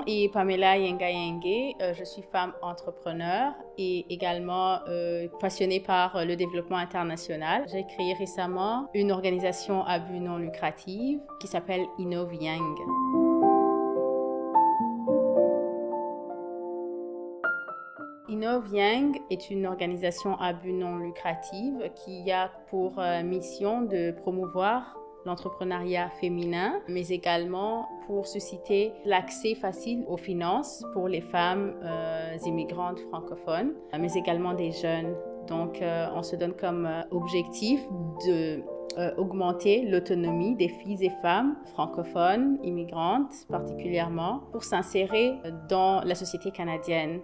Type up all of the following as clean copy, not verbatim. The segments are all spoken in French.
est Pamela Yenga-Yengue. Je suis femme entrepreneur et également passionnée par le développement international. J'ai créé récemment une organisation à but non lucratif qui s'appelle Innov-Yang. Innov-Yang est une organisation à but non lucratif qui a pour mission de promouvoir l'entrepreneuriat féminin, mais également pour susciter l'accès facile aux finances pour les femmes immigrantes francophones, mais également des jeunes. Donc, on se donne comme objectif de augmenter l'autonomie des filles et femmes francophones, immigrantes particulièrement, pour s'insérer dans la société canadienne.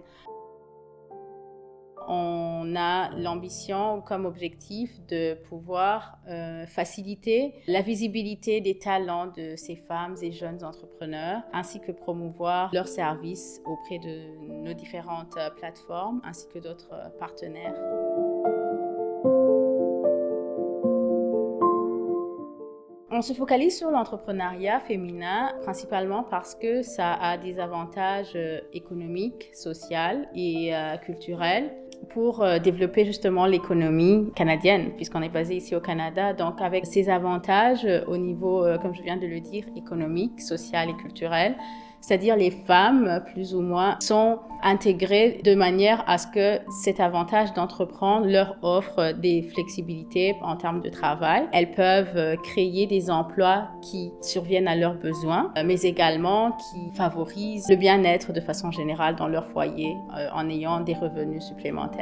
On a l'ambition comme objectif de pouvoir faciliter la visibilité des talents de ces femmes et jeunes entrepreneurs, ainsi que promouvoir leurs services auprès de nos différentes plateformes, ainsi que d'autres partenaires. On se focalise sur l'entrepreneuriat féminin principalement parce que ça a des avantages économiques, sociaux et culturels pour développer justement l'économie canadienne, puisqu'on est basé ici au Canada. Donc avec ces avantages au niveau, comme je viens de le dire, économique, social et culturel, c'est-à-dire les femmes, plus ou moins, sont intégrées de manière à ce que cet avantage d'entreprendre leur offre des flexibilités en termes de travail. Elles peuvent créer des emplois qui surviennent à leurs besoins, mais également qui favorisent le bien-être de façon générale dans leur foyer en ayant des revenus supplémentaires.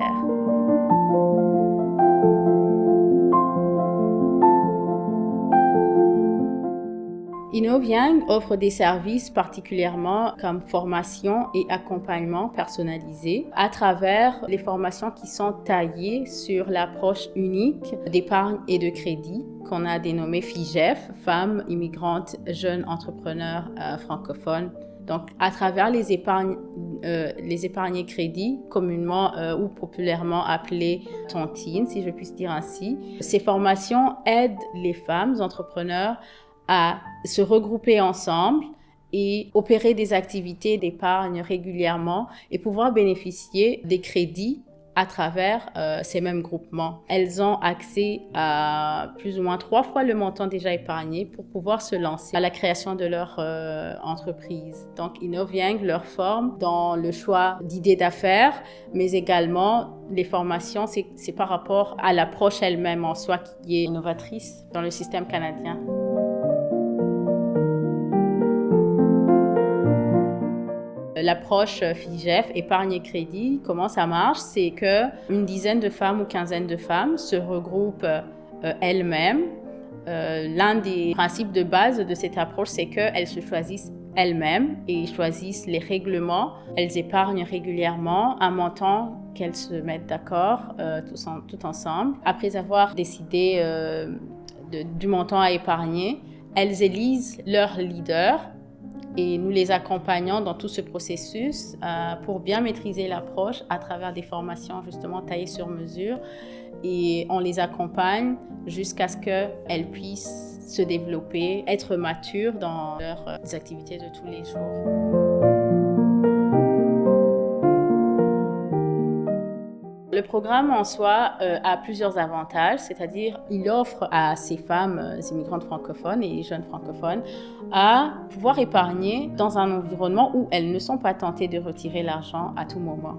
Innov-Yang offre des services particulièrement comme formation et accompagnement personnalisé à travers les formations qui sont taillées sur l'approche unique d'épargne et de crédit qu'on a dénommée FIJEF, Femmes immigrantes jeunes entrepreneurs francophones. Donc, à travers les épargnes et crédits, communément ou populairement appelées tontines, si je puis dire ainsi, ces formations aident les femmes entrepreneurs à se regrouper ensemble et opérer des activités d'épargne régulièrement et pouvoir bénéficier des crédits à travers ces mêmes groupements. Elles ont accès à plus ou moins 3 fois le montant déjà épargné pour pouvoir se lancer à la création de leur entreprise. Donc, Innov-Yang leur forme dans le choix d'idées d'affaires, mais également les formations, c'est par rapport à l'approche elle-même en soi qui est innovatrice dans le système canadien. L'approche FIJEF, épargne et crédit, comment ça marche? C'est qu'une dizaine de femmes ou quinzaine de femmes se regroupent elles-mêmes. L'un des principes de base de cette approche, c'est qu'elles se choisissent elles-mêmes et choisissent les règlements. Elles épargnent régulièrement un montant qu'elles se mettent d'accord tout ensemble. Après avoir décidé du montant à épargner, elles élisent leur leader et nous les accompagnons dans tout ce processus pour bien maîtriser l'approche à travers des formations justement taillées sur mesure et on les accompagne jusqu'à ce qu'elles puissent se développer, être matures dans leurs activités de tous les jours. Le programme en soi a plusieurs avantages, c'est-à-dire il offre à ces femmes immigrantes francophones et jeunes francophones à pouvoir épargner dans un environnement où elles ne sont pas tentées de retirer l'argent à tout moment.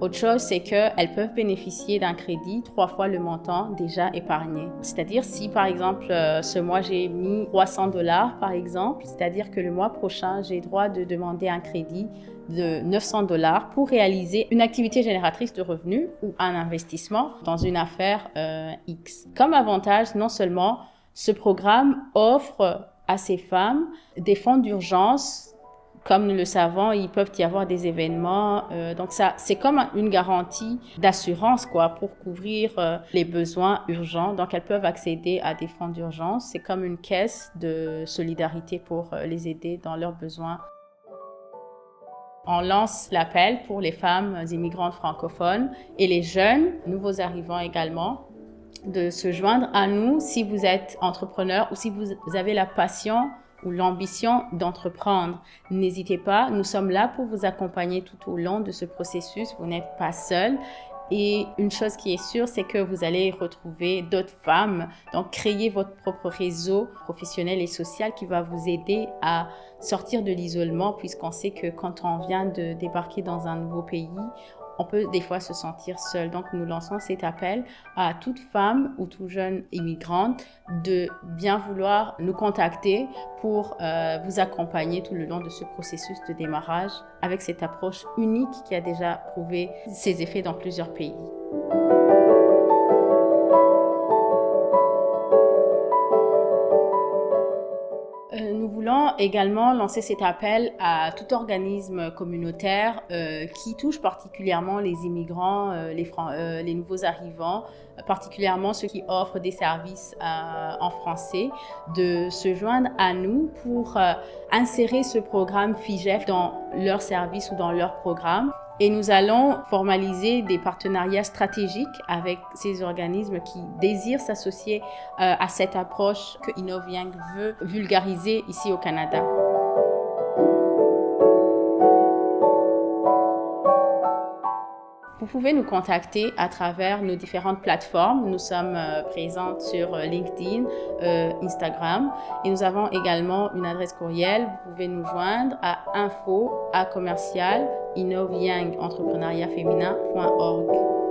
Autre chose, c'est qu'elles peuvent bénéficier d'un crédit 3 fois le montant déjà épargné. C'est-à-dire si par exemple ce mois j'ai mis $300 par exemple, c'est-à-dire que le mois prochain j'ai droit de demander un crédit de $900 pour réaliser une activité génératrice de revenus ou un investissement dans une affaire X. Comme avantage, non seulement ce programme offre à ces femmes des fonds d'urgence. Comme nous le savons, il peuvent y avoir des événements. Donc, ça, c'est comme une garantie d'assurance pour couvrir les besoins urgents. Donc, elles peuvent accéder à des fonds d'urgence. C'est comme une caisse de solidarité pour les aider dans leurs besoins. On lance l'appel pour les femmes immigrantes francophones et les jeunes, nouveaux arrivants également, de se joindre à nous si vous êtes entrepreneur ou si vous avez la passion ou l'ambition d'entreprendre, n'hésitez pas, nous sommes là pour vous accompagner tout au long de ce processus, vous n'êtes pas seul. Et une chose qui est sûre, c'est que vous allez retrouver d'autres femmes, donc créer votre propre réseau professionnel et social qui va vous aider à sortir de l'isolement, puisqu'on sait que quand on vient de débarquer dans un nouveau pays, on peut des fois se sentir seul. Donc, nous lançons cet appel à toute femme ou toute jeune immigrante de bien vouloir nous contacter pour vous accompagner tout le long de ce processus de démarrage avec cette approche unique qui a déjà prouvé ses effets dans plusieurs pays. Nous voulons également lancer cet appel à tout organisme communautaire qui touche particulièrement les immigrants, les nouveaux arrivants, particulièrement ceux qui offrent des services en français, de se joindre à nous pour insérer ce programme FIGEF dans leur service ou dans leur programme. Et nous allons formaliser des partenariats stratégiques avec ces organismes qui désirent s'associer à cette approche que Innov Young veut vulgariser ici au Canada. Vous pouvez nous contacter à travers nos différentes plateformes. Nous sommes présentes sur LinkedIn, Instagram et nous avons également une adresse courriel. Vous pouvez nous joindre à info@innovyoungentrepreneuriatféminin.org.